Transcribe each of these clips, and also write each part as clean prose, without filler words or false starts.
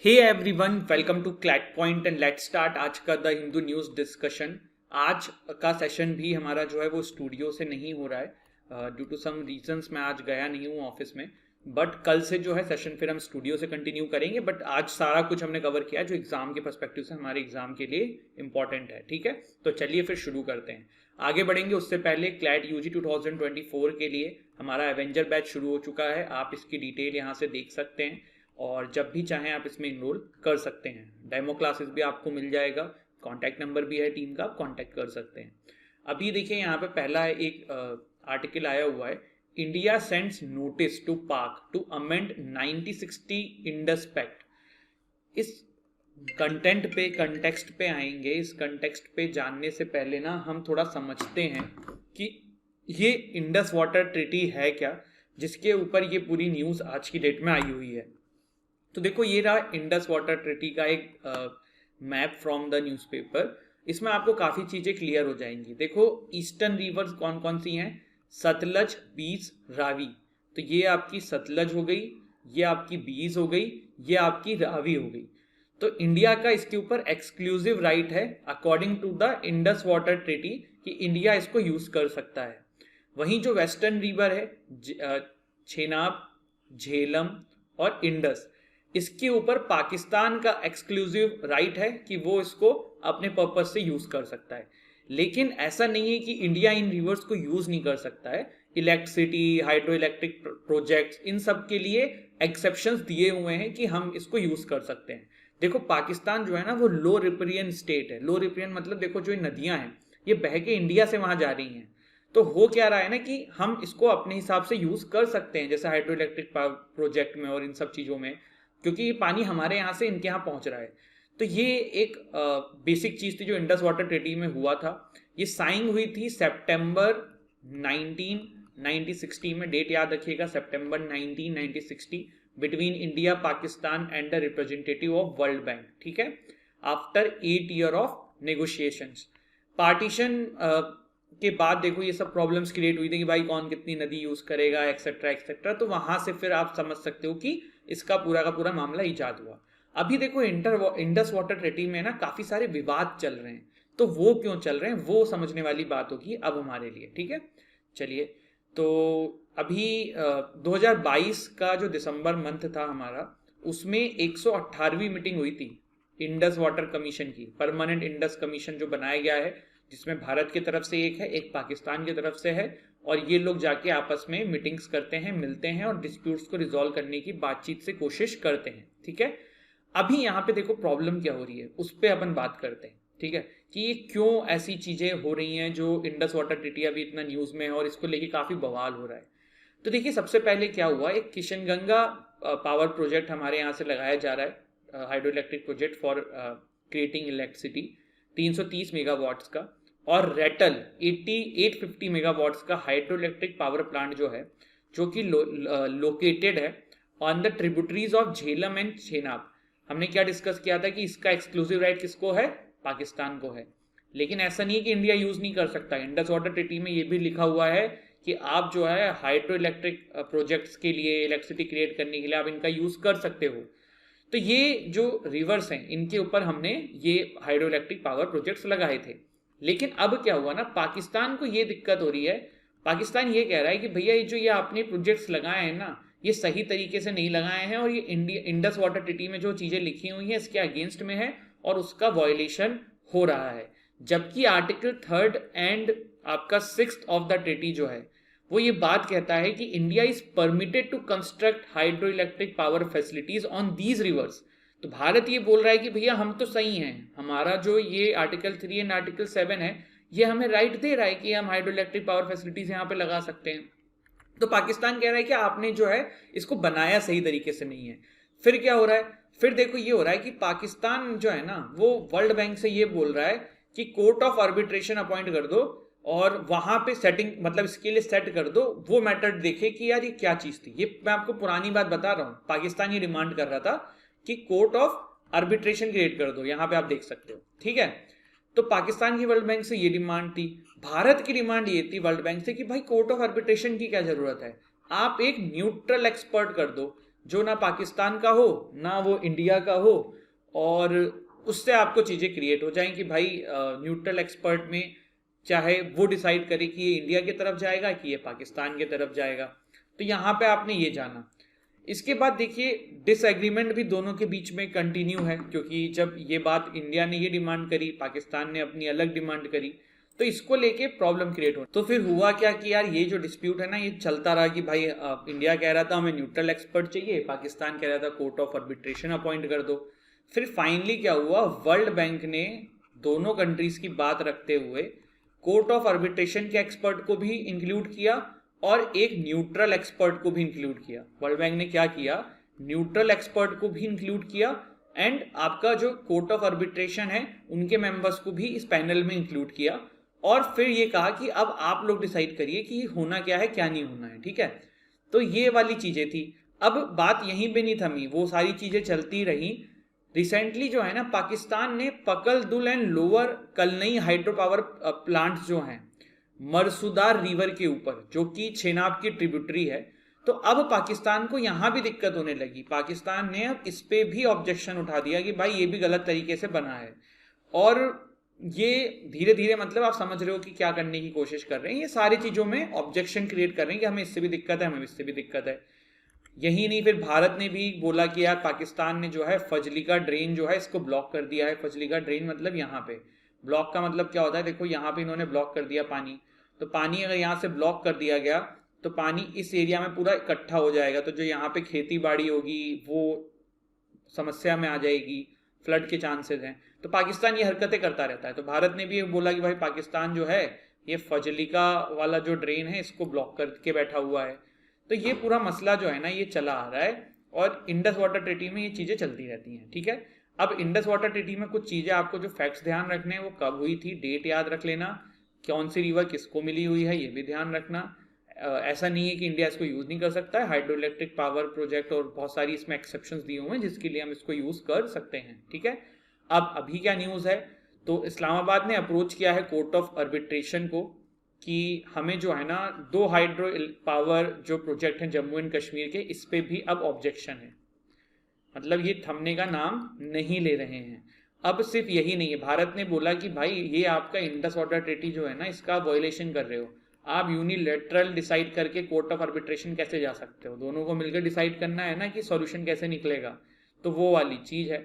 Hey everyone, welcome to CLAT point and let's start आज का the Hindu news discussion. आज का सेशन भी हमारा जो है वो स्टूडियो से नहीं हो रहा है ड्यू टू सम रीजंस। मैं आज गया नहीं हूँ ऑफिस में, बट कल से जो है सेशन फिर हम स्टूडियो से कंटिन्यू करेंगे। बट आज सारा कुछ हमने कवर किया जो एग्जाम के पर्सपेक्टिव से हमारे एग्जाम के लिए इंपॉर्टेंट है। ठीक है, तो चलिए फिर शुरू करते हैं, आगे बढ़ेंगे। उससे पहले क्लैट यूजी 2024 के लिए हमारा एवेंजर बैच शुरू हो चुका है। आप इसकी डिटेल यहाँ से देख सकते हैं और जब भी चाहें आप इसमें इनरोल कर सकते हैं। डेमो क्लासेस भी आपको मिल जाएगा, कॉन्टैक्ट नंबर भी है टीम का, आप कॉन्टैक्ट कर सकते हैं। अभी देखिए यहाँ पे पहला एक आर्टिकल आया हुआ है, इंडिया सेंड्स नोटिस टू पाक टू अमेंड 1960 इंडस पैक्ट। इस कंटेक्स्ट पे आएंगे। इस कंटेक्स्ट पे जानने से पहले ना हम थोड़ा समझते हैं कि ये इंडस वाटर ट्रीटी है क्या, जिसके ऊपर ये पूरी न्यूज़ आज की डेट में आई हुई है। तो देखो, ये रहा इंडस वाटर ट्रीटी का एक मैप फ्रॉम द न्यूज़पेपर। इसमें आपको काफ़ी चीज़ें क्लियर हो जाएंगी। देखो, ईस्टर्न रिवर्स कौन कौन सी हैं, सतलज, बीज, रावी। तो ये आपकी सतलज हो गई, ये आपकी बीज हो गई, ये आपकी रावी हो गई। तो इंडिया का इसके ऊपर एक्सक्लूसिव राइट है according to the Indus water treaty कि इंडिया इसको यूज कर सकता है। वहीं जो वेस्टर्न रिवर है, चेनाब, झेलम और इंडस, इसके ऊपर पाकिस्तान का एक्सक्लूसिव राइट है कि वो इसको अपने पर्पज से यूज कर सकता है। लेकिन ऐसा नहीं है कि इंडिया इन रिवर्स को यूज नहीं कर सकता है। इलेक्ट्रिसिटी, हाइड्रो इलेक्ट्रिक प्रोजेक्ट्स, इन सब के लिए एक्सेप्शंस दिए हुए हैं कि हम इसको यूज कर सकते हैं। देखो, पाकिस्तान जो है ना वो लो रिपेरियन स्टेट है। लो रिपेरियन मतलब देखो, जो नदियां हैं ये बह के इंडिया से वहां जा रही हैं। तो हो क्या रहा है ना कि हम इसको अपने हिसाब से यूज कर सकते हैं, जैसे हाइड्रो इलेक्ट्रिक प्रोजेक्ट में और इन सब चीजों में, क्योंकि ये पानी हमारे यहाँ से इनके यहाँ पहुंच रहा है। तो ये एक बेसिक चीज थी जो इंडस वाटर ट्रीटी में हुआ था। ये साइन हुई थी सितंबर 1960 में। डेट याद रखिएगा, सितंबर 1960, between India, Pakistan and the representative of world bank. ठीक है, after 8 year of negotiations. Partition के बाद देखो ये सब प्रॉब्लम्स क्रिएट हुई थी कि भाई कौन कितनी नदी यूज करेगा, एक्सेट्रा एक्सेट्रा। तो वहां से फिर आप समझ सकते हो कि इसका पूरा का पूरा मामला इजाद हुआ। अभी देखो, इंडस वाटर ट्रीटी में ना काफी सारे विवाद चल रहे हैं। तो वो क्यों चल रहे हैं वो समझने वाली बात होगी अब हमारे लिए। ठीक है, चलिए। तो अभी 2022 का जो दिसंबर मंथ था हमारा, उसमें 118वीं मीटिंग हुई थी इंडस वाटर कमीशन की। परमानेंट इंडस कमीशन जो बनाया गया है, जिसमें भारत की तरफ से एक है, एक पाकिस्तान की तरफ से है। और ये लोग जाके आपस में मीटिंग्स करते हैं, मिलते हैं और डिस्प्यूट्स को रिजॉल्व करने की बातचीत से कोशिश करते हैं। ठीक है, अभी यहाँ पे देखो प्रॉब्लम क्या हो रही है उस पर अपन बात करते हैं। ठीक है, कि ये क्यों ऐसी चीजें हो रही हैं जो इंडस वाटर ट्रीटी अभी इतना न्यूज में है और इसको लेके काफी बवाल हो रहा है। तो देखिए, सबसे पहले क्या हुआ, एक किशनगंगा पावर प्रोजेक्ट हमारे यहाँ से लगाया जा रहा है, hydro electric project for creating electricity, 330 megawatts का। और रेटल 850 मेगावाट्स का हाइड्रो इलेक्ट्रिक पावर प्लांट जो है, जो कि लोकेटेड है on the tributaries of Jhelum and Chenab. हमने क्या डिस्कस किया था कि इसका एक्सक्लूसिव राइट किसको है, पाकिस्तान को है। लेकिन ऐसा नहीं है कि इंडिया यूज नहीं कर सकता। इंडस वाटर ट्रीटी में ये भी लिखा हुआ है कि आप जो है हाइड्रो इलेक्ट्रिक प्रोजेक्ट्स के लिए, इलेक्ट्रिसिटी क्रिएट करने के लिए आप इनका यूज कर सकते हो। तो ये जो रिवर्स हैं इनके ऊपर हमने ये हाइड्रो इलेक्ट्रिक पावर प्रोजेक्ट्स लगाए थे। लेकिन अब क्या हुआ ना, पाकिस्तान को ये दिक्कत हो रही है। पाकिस्तान ये कह रहा है कि भैया ये आपने प्रोजेक्ट्स लगाए हैं ना, ये सही तरीके से नहीं लगाए हैं और ये इंडस वाटर ट्रीटी में जो चीजें लिखी हुई हैं इसके अगेंस्ट में है और उसका वायलेशन हो रहा है। जबकि आर्टिकल 3 एंड आपका 6 ऑफ द ट्रीटी जो है वो ये बात कहता है कि India is permitted to construct hydro electric power facilities on these rivers. तो भारत ये बोल रहा है कि भैया हम तो सही हैं, हमारा जो ये आर्टिकल 3 एंड आर्टिकल 7 है ये हमें राइट दे रहा है कि हम हाइड्रो इलेक्ट्रिक पावर फैसिलिटीज यहाँ पे लगा सकते हैं। तो पाकिस्तान कह रहा है कि आपने जो है इसको बनाया सही तरीके से नहीं है। फिर क्या हो रहा है, फिर देखो ये हो रहा है कि पाकिस्तान जो है ना वो वर्ल्ड बैंक से ये बोल रहा है कि कोर्ट ऑफ आर्बिट्रेशन अपॉइंट कर दो और वहां पे सेटिंग, मतलब इसके लिए सेट कर दो, वो मैटर देखे कि यार ये क्या चीज थी। ये मैं आपको पुरानी बात बता रहा हूं, पाकिस्तान ये डिमांड कर रहा था कि कोर्ट ऑफ आर्बिट्रेशन क्रिएट कर दो। यहां पे आप देख सकते हो। ठीक है, तो पाकिस्तान की वर्ल्ड बैंक से ये डिमांड थी। भारत की डिमांड ये थी वर्ल्ड बैंक से कि भाई कोर्ट ऑफ आर्बिट्रेशन की क्या जरूरत है, आप एक न्यूट्रल एक्सपर्ट कर दो जो ना पाकिस्तान का हो ना वो इंडिया का हो, और उससे आपको चीज़ें क्रिएट हो जाएं कि भाई न्यूट्रल एक्सपर्ट में चाहे वो डिसाइड करे कि ये इंडिया की तरफ जाएगा कि ये पाकिस्तान की तरफ जाएगा। तो यहाँ पे आपने ये जाना। इसके बाद देखिए डिसएग्रीमेंट भी दोनों के बीच में कंटिन्यू है, क्योंकि जब ये बात इंडिया ने ये डिमांड करी, पाकिस्तान ने अपनी अलग डिमांड करी, तो इसको लेके प्रॉब्लम क्रिएट हो। तो फिर हुआ क्या कि यार ये जो डिस्प्यूट है ना, ये चलता रहा कि भाई इंडिया कह रहा था हमें न्यूट्रल एक्सपर्ट चाहिए, पाकिस्तान कह रहा था कोर्ट ऑफ आर्बिट्रेशन अपॉइंट कर दो। फिर फाइनली क्या हुआ, वर्ल्ड बैंक ने दोनों कंट्रीज की बात रखते हुए कोर्ट ऑफ आर्बिट्रेशन के एक्सपर्ट को भी इंक्लूड किया और एक न्यूट्रल एक्सपर्ट को भी इंक्लूड किया। वर्ल्ड बैंक ने क्या किया, न्यूट्रल एक्सपर्ट को भी इंक्लूड किया एंड आपका जो कोर्ट ऑफ आर्बिट्रेशन है उनके मेंबर्स को भी इस पैनल में इंक्लूड किया, और फिर ये कहा कि अब आप लोग डिसाइड करिए कि होना क्या है क्या नहीं होना है। ठीक है, तो ये वाली चीजें थी। अब बात यहीं पे नहीं थमी, वो सारी चीजें चलती रही। रिसेंटली जो है ना, पाकिस्तान ने Pakal Dul and lower Kalnai hydro power plant जो हैं मरसुदार रिवर के ऊपर, जो कि छेनाब की ट्रिब्यूटरी है, तो अब पाकिस्तान को यहां भी दिक्कत होने लगी। पाकिस्तान ने अब इस पे भी ऑब्जेक्शन उठा दिया कि भाई ये भी गलत तरीके से बना है, और ये धीरे धीरे मतलब आप समझ रहे हो कि क्या करने की कोशिश कर रहे हैं, ये सारी चीजों में ऑब्जेक्शन क्रिएट कर रहे हैं कि हमें इससे भी दिक्कत है, हमें इससे भी दिक्कत है। यही नहीं, फिर भारत ने भी बोला कि यार पाकिस्तान ने जो है फजलिका ड्रेन जो है इसको ब्लॉक कर दिया है। फजलिका ड्रेन मतलब यहाँ पे ब्लॉक का मतलब क्या होता है, देखो यहाँ पे इन्होंने ब्लॉक कर दिया पानी, तो पानी अगर यहाँ से ब्लॉक कर दिया गया तो पानी इस एरिया में पूरा इकट्ठा हो जाएगा, तो जो यहाँ पे खेती बाड़ी होगी वो समस्या में आ जाएगी, फ्लड के चांसेस हैं। तो पाकिस्तान ये हरकतें करता रहता है। तो भारत ने भी बोला कि भाई पाकिस्तान जो है ये फजलिका वाला जो ड्रेन है इसको ब्लॉक करके बैठा हुआ है। तो ये पूरा मसला जो है ना ये चला आ रहा है, और इंडस वाटर ट्रीटी में ये चीज़ें चलती रहती हैं। ठीक है, अब इंडस वाटर ट्रीटी में कुछ चीज़ें आपको जो फैक्ट्स ध्यान रखने हैं, वो कब हुई थी, डेट याद रख लेना, कौन सी रिवर किसको मिली हुई है ये भी ध्यान रखना। ऐसा नहीं है कि इंडिया इसको यूज़ नहीं कर सकता है, हाइड्रो इलेक्ट्रिक पावर प्रोजेक्ट और बहुत सारी इसमें एक्सेप्शंस दिए हुए हैं जिसके लिए हम इसको यूज़ कर सकते हैं। ठीक है, अब अभी क्या न्यूज़ है, तो इस्लामाबाद ने अप्रोच किया है कोर्ट ऑफ आर्बिट्रेशन को कि हमें जो है ना 2 हाइड्रो पावर जो प्रोजेक्ट हैं जम्मू एंड कश्मीर के, इस पे भी अब ऑब्जेक्शन है, मतलब ये थमने का नाम नहीं ले रहे हैं। अब सिर्फ यही नहीं है, भारत ने बोला कि भाई ये आपका इंडस वाटर ट्रीटी जो है ना इसका वायलेशन कर रहे हो, आप यूनिलेटरल डिसाइड करके कोर्ट ऑफ आर्बिट्रेशन कैसे जा सकते हो, दोनों को मिलकर डिसाइड करना है ना कि सॉल्यूशन कैसे निकलेगा, तो वो वाली चीज़ है।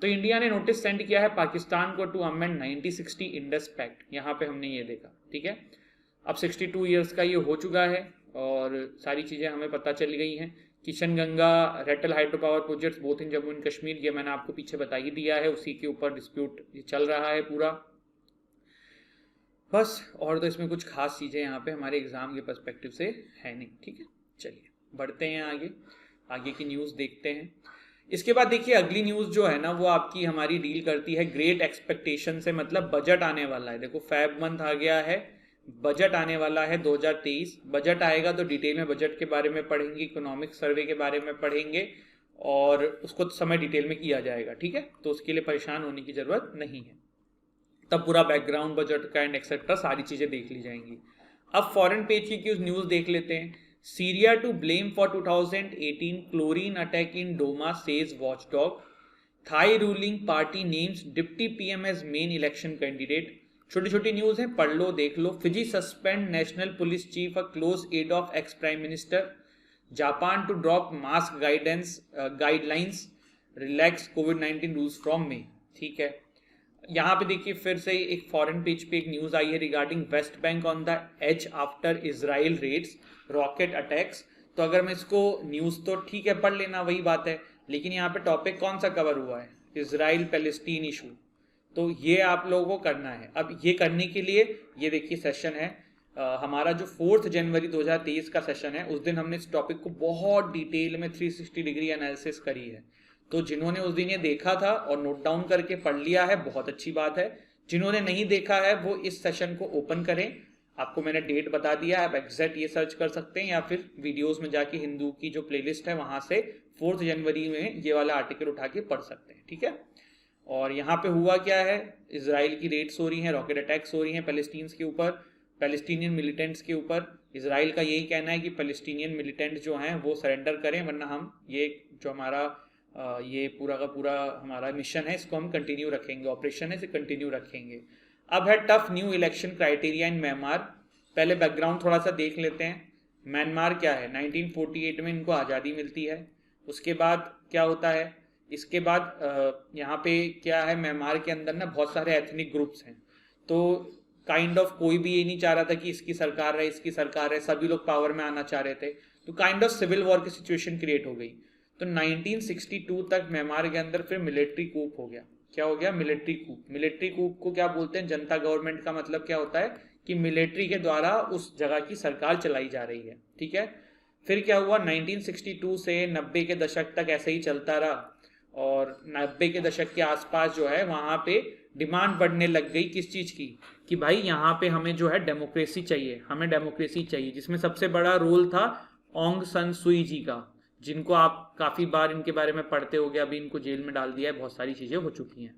तो इंडिया ने नोटिस सेंड किया है पाकिस्तान को टू अमेंड 1960 इंडस पैक्ट, यहाँ पे हमने ये देखा। ठीक है, अब 62 ईयर्स का ये हो चुका है और सारी चीज़ें हमें पता चल गई हैं। Kishan Ganga Ratle hydro power projects both in Jammu and Kashmir, ये मैंने आपको पीछे बता ही दिया है, उसी के ऊपर डिस्प्यूट ये चल रहा है पूरा। बस और तो इसमें कुछ खास चीज़ें यहाँ पे हमारे एग्जाम के पर्सपेक्टिव से है नहीं। ठीक है, चलिए बढ़ते हैं आगे, आगे की न्यूज़ देखते हैं। इसके बाद देखिए अगली न्यूज़ जो है ना वो आपकी हमारी डील करती है ग्रेट एक्सपेक्टेशन से, मतलब बजट आने वाला है। देखो फैब मंथ आ गया है, बजट आने वाला है 2023। बजट आएगा तो डिटेल में बजट के बारे में पढ़ेंगे, इकोनॉमिक सर्वे के बारे में पढ़ेंगे और उसको समय डिटेल में किया जाएगा। ठीक है, तो उसके लिए परेशान होने की जरूरत नहीं है, तब पूरा बैकग्राउंड बजट का एंड एक्सेट्रा सारी चीज़ें देख ली जाएंगी। अब फॉरेन पेज की कुछ न्यूज़ देख लेते हैं। Syria to blame for 2018 chlorine attack in Douma says watchdog. Thai ruling party names deputy PM as main election candidate. छोटी छोटी न्यूज़ हैं, पढ़ लो देख लो। Fiji suspend national police chief a close aide of ex prime minister. Japan to drop mask guidelines, relax कोविड-19 rules from May. ठीक है, यहाँ पे देखिए फिर से एक फॉरेन पेज पे एक न्यूज़ आई है regarding West Bank on the edge after Israel raids rocket attacks. तो अगर मैं इसको न्यूज़ तो ठीक है पढ़ लेना वही बात है, लेकिन यहाँ पे टॉपिक कौन सा कवर हुआ है, इजराइल पैलेस्टीन इशू, तो ये आप लोगों को करना है। अब ये करने के लिए ये देखिए सेशन है हमारा जो 4 जनवरी 2023 का सेशन है, उस दिन हमने इस टॉपिक को बहुत डिटेल में 360 डिग्री एनालिसिस करी है। तो जिन्होंने उस दिन ये देखा था और नोट डाउन करके पढ़ लिया है बहुत अच्छी बात है, जिन्होंने नहीं देखा है वो इस सेशन को ओपन करें। आपको मैंने डेट बता दिया है, आप एग्जैक्ट ये सर्च कर सकते हैं या फिर वीडियोस में जाके हिंदू की जो प्लेलिस्ट है वहां से 4 जनवरी में ये वाला आर्टिकल उठा के पढ़ सकते हैं। ठीक है, और यहाँ पे हुआ क्या है, इजराइल की रेड्स हो रही हैं, रॉकेट अटैक्स हो रही हैं पैलेस्टीन्स के ऊपर, पैलेस्टीनियन मिलिटेंट्स के ऊपर, इसराइल का यही कहना है कि पैलेस्टीनियन मिलिटेंट जो हैं वो सरेंडर करें, वरना हम ये जो हमारा ये पूरा का पूरा हमारा मिशन है इसको हम कंटिन्यू रखेंगे, ऑपरेशन है इसे कंटिन्यू रखेंगे। अब है tough new election criteria in Myanmar. पहले बैकग्राउंड थोड़ा सा देख लेते हैं। म्यांमार क्या है, 1948 में इनको आज़ादी मिलती है। उसके बाद क्या होता है, इसके बाद यहाँ पे क्या है, म्यांमार के अंदर ना बहुत सारे एथनिक ग्रुप्स हैं, तो काइंड ऑफ कोई भी ये नहीं चाह रहा था कि इसकी सरकार रहे इसकी सरकार रहे, सभी लोग पावर में आना चाह रहे थे, तो काइंड ऑफ सिविल वॉर की सिचुएशन क्रिएट हो गई। तो 1962 तक म्यांमार के अंदर फिर मिलिट्री कूप हो गया। क्या हो गया, मिलिट्री कूप। मिलिट्री कूप को क्या बोलते हैं, जनता गवर्नमेंट का मतलब क्या होता है कि मिलिट्री के द्वारा उस जगह की सरकार चलाई जा रही है, ठीक है। फिर क्या हुआ, 1962 से 90 के दशक तक ऐसे ही चलता रहा, और 90 के दशक के आसपास जो है वहां पे डिमांड बढ़ने लग गई किस चीज की, कि भाई यहाँ पे हमें जो है डेमोक्रेसी चाहिए, हमें डेमोक्रेसी चाहिए, जिसमें सबसे बड़ा रोल था ऑन्ग सन सुई जी का, जिनको आप काफी बार इनके बारे में पढ़ते होगे, अभी इनको जेल में डाल दिया है, बहुत सारी चीजें हो चुकी हैं।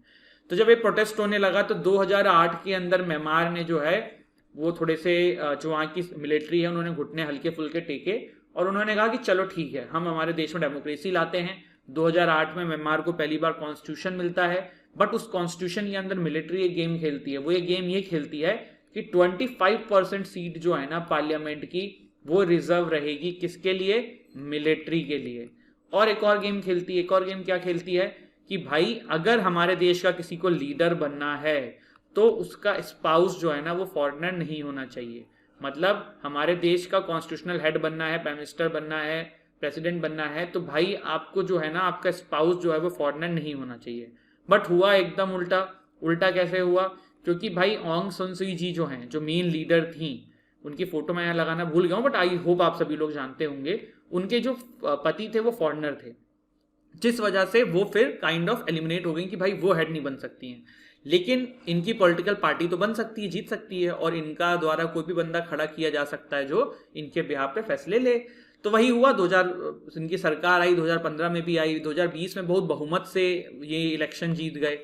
तो जब ये प्रोटेस्ट होने लगा तो 2008 के अंदर म्यांमार ने जो है वो थोड़े से जो वहाँ की मिलिट्री है उन्होंने घुटने हल्के फुल्के टेके, और उन्होंने कहा कि चलो ठीक है, हम हमारे देश में डेमोक्रेसी लाते हैं। 2008 में म्यांमार को पहली बार कॉन्स्टिट्यूशन मिलता है, बट उस कॉन्स्टिट्यूशन के अंदर मिलिट्री एक गेम खेलती है। वो ये गेम ये खेलती है कि 25% सीट जो है ना पार्लियामेंट की, वो रिजर्व रहेगी किसके लिए, मिलिट्री के लिए। और एक और गेम खेलती है, एक और गेम क्या खेलती है कि भाई अगर हमारे देश का किसी को लीडर बनना है तो उसका स्पाउस जो है ना वो फॉरेनर नहीं होना चाहिए। मतलब हमारे देश का कॉन्स्टिट्यूशनल हेड बनना है, प्राइम मिनिस्टर बनना है, प्रेसिडेंट बनना है, तो भाई आपको जो है ना आपका स्पाउस जो है वो फॉरेनर नहीं होना चाहिए। बट हुआ एकदम उल्टा। उल्टा कैसे हुआ, क्योंकि भाई ऑन्ग सन सुई जी जो हैं, जो मेन लीडर थी, उनकी फोटो मैं यहाँ लगाना भूल गया हूँ, बट आई होप आप सभी लोग जानते होंगे, उनके जो पति थे वो फॉरेनर थे, जिस वजह से वो फिर काइंड ऑफ एलिमिनेट हो गई कि भाई वो हेड नहीं बन सकती हैं। लेकिन इनकी पॉलिटिकल पार्टी तो बन सकती है, जीत सकती है, और इनका द्वारा कोई भी बंदा खड़ा किया जा सकता है जो इनके बिहाफ पे फैसले ले। तो वही हुआ, 2000 इनकी सरकार आई, 2015 में भी आई, 2020 में बहुत बहुमत से ये इलेक्शन जीत गए।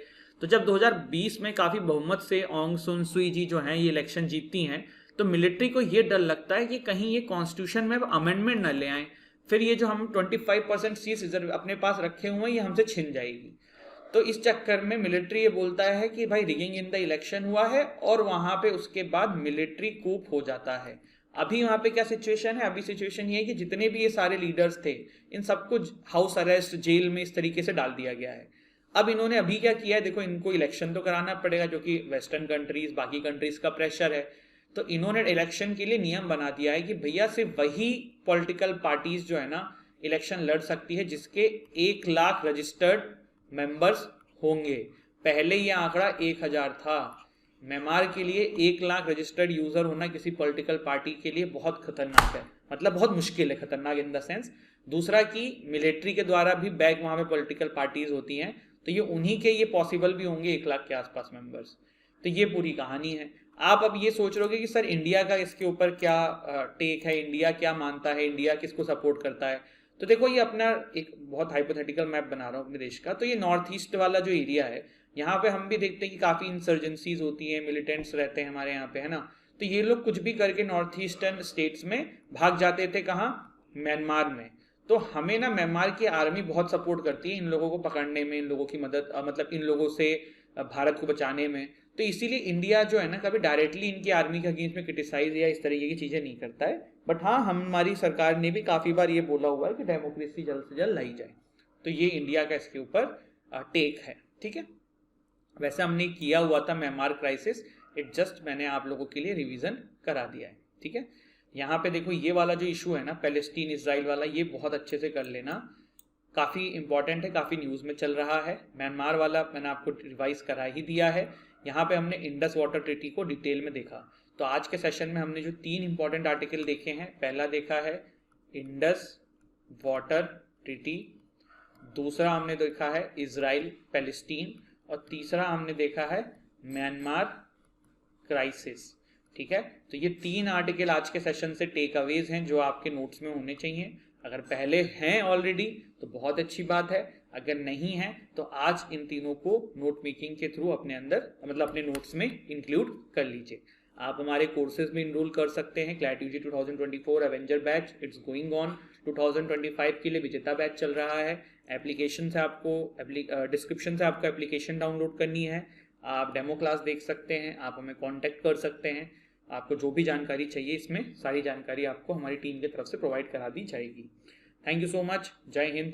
तो जब 2020 में काफ़ी बहुमत से ऑन्ग सन सुई जी जो हैं ये इलेक्शन जीतती हैं, तो मिलिट्री को ये डर लगता है कि कहीं ये कॉन्स्टिट्यूशन में अमेंडमेंट न ले आए, फिर ये जो हम 25% सीट रिजर्व अपने पास रखे हुए हैं ये हमसे छिन जाएगी। तो इस चक्कर में मिलिट्री ये बोलता है कि भाई रिगिंग इन द इलेक्शन हुआ है, और वहां पे उसके बाद मिलिट्री कूप हो जाता है। अभी वहां पे क्या सिचुएशन है, अभी सिचुएशन ये है कि जितने भी ये सारे लीडर्स थे इन सबको हाउस अरेस्ट, जेल में इस तरीके से डाल दिया गया है। अब इन्होंने अभी क्या किया है, देखो इनको इलेक्शन तो कराना पड़ेगा, जो कि वेस्टर्न कंट्रीज बाकी कंट्रीज का प्रेशर है। तो इन्होंने इलेक्शन के लिए नियम बना दिया है कि भैया सिर्फ वही पॉलिटिकल पार्टीज जो है ना इलेक्शन लड़ सकती है जिसके 1 लाख रजिस्टर्ड मेंबर्स होंगे। पहले ये आंकड़ा 1000 था। म्यांमार के लिए 1 लाख रजिस्टर्ड यूजर होना किसी पॉलिटिकल पार्टी के लिए बहुत खतरनाक है, मतलब बहुत मुश्किल है, खतरनाक इन द सेंस। दूसरा कि मिलिट्री के द्वारा भी बैक वहां पे पॉलिटिकल पार्टीज होती हैं, तो ये उन्हीं के ये पॉसिबल भी होंगे 1 लाख के आसपास मेंबर्स। तो ये पूरी कहानी है। आप अब ये सोच रहे हो कि सर इंडिया का इसके ऊपर क्या टेक है, इंडिया क्या मानता है, इंडिया किसको सपोर्ट करता है। तो देखो ये अपना एक बहुत हाइपोथेटिकल मैप बना रहा हूँ अपने देश का। तो ये नॉर्थ ईस्ट वाला जो एरिया है, यहाँ पे हम भी देखते हैं कि काफ़ी इंसर्जेंसीज होती हैं, मिलिटेंट्स रहते हैं हमारे यहाँ पे, है ना। तो ये लोग कुछ भी करके नॉर्थ ईस्टर्न स्टेट्स में भाग जाते थे, कहाँ, म्यांमार में। तो हमें ना म्यांमार की आर्मी बहुत सपोर्ट करती है इन लोगों को पकड़ने में, इन लोगों की मदद, मतलब इन लोगों से भारत को बचाने में। तो इसीलिए इंडिया जो है ना कभी डायरेक्टली इनकी आर्मी के अगेंस्ट में क्रिटिसाइज या इस तरीके की चीज़ें नहीं करता है। बट हाँ, हमारी सरकार ने भी काफ़ी बार ये बोला हुआ है कि डेमोक्रेसी जल्द से जल्द लाई जाए। तो ये इंडिया का इसके ऊपर टेक है, ठीक है। वैसे हमने किया हुआ था म्यांमार क्राइसिस, इट जस्ट मैंने आप लोगों के लिए रिवीजन करा दिया है, ठीक है। यहाँ पे देखो ये वाला जो इशू है ना पैलेस्टीन इसराइल वाला, ये बहुत अच्छे से कर लेना, काफ़ी इंपॉर्टेंट है, काफ़ी न्यूज़ में चल रहा है। म्यांमार वाला मैंने आपको रिवाइज करा ही दिया है। यहाँ पे हमने इंडस वाटर ट्रीटी को डिटेल में देखा। तो आज के सेशन में हमने जो 3 इंपॉर्टेंट आर्टिकल देखे हैं, पहला देखा है इंडस वाटर ट्रीटी, दूसरा हमने देखा है इजराइल पैलेस्टीन, और तीसरा हमने देखा है म्यांमार क्राइसिस, ठीक है। तो ये 3 आर्टिकल आज के सेशन से टेक अवेज हैं जो आपके नोट्स में होने चाहिए। अगर पहले हैं ऑलरेडी तो बहुत अच्छी बात है, अगर नहीं है तो आज इन तीनों को नोट मेकिंग के थ्रू अपने अंदर, मतलब अपने नोट्स में इंक्लूड कर लीजिए। आप हमारे कोर्सेज में इनरोल कर सकते हैं। CLAT UG 2024 avenger batch it's going on. 2025 के लिए विजेता बैच चल रहा है। एप्लीकेशन से आपको डिस्क्रिप्शन से आपको एप्लीकेशन डाउनलोड करनी है। आप डेमो क्लास देख सकते हैं, आप हमें कांटेक्ट कर सकते हैं। आपको जो भी जानकारी चाहिए इसमें सारी जानकारी आपको हमारी टीम की तरफ से प्रोवाइड करा दी जाएगी। Thank you so much. जय हिंद।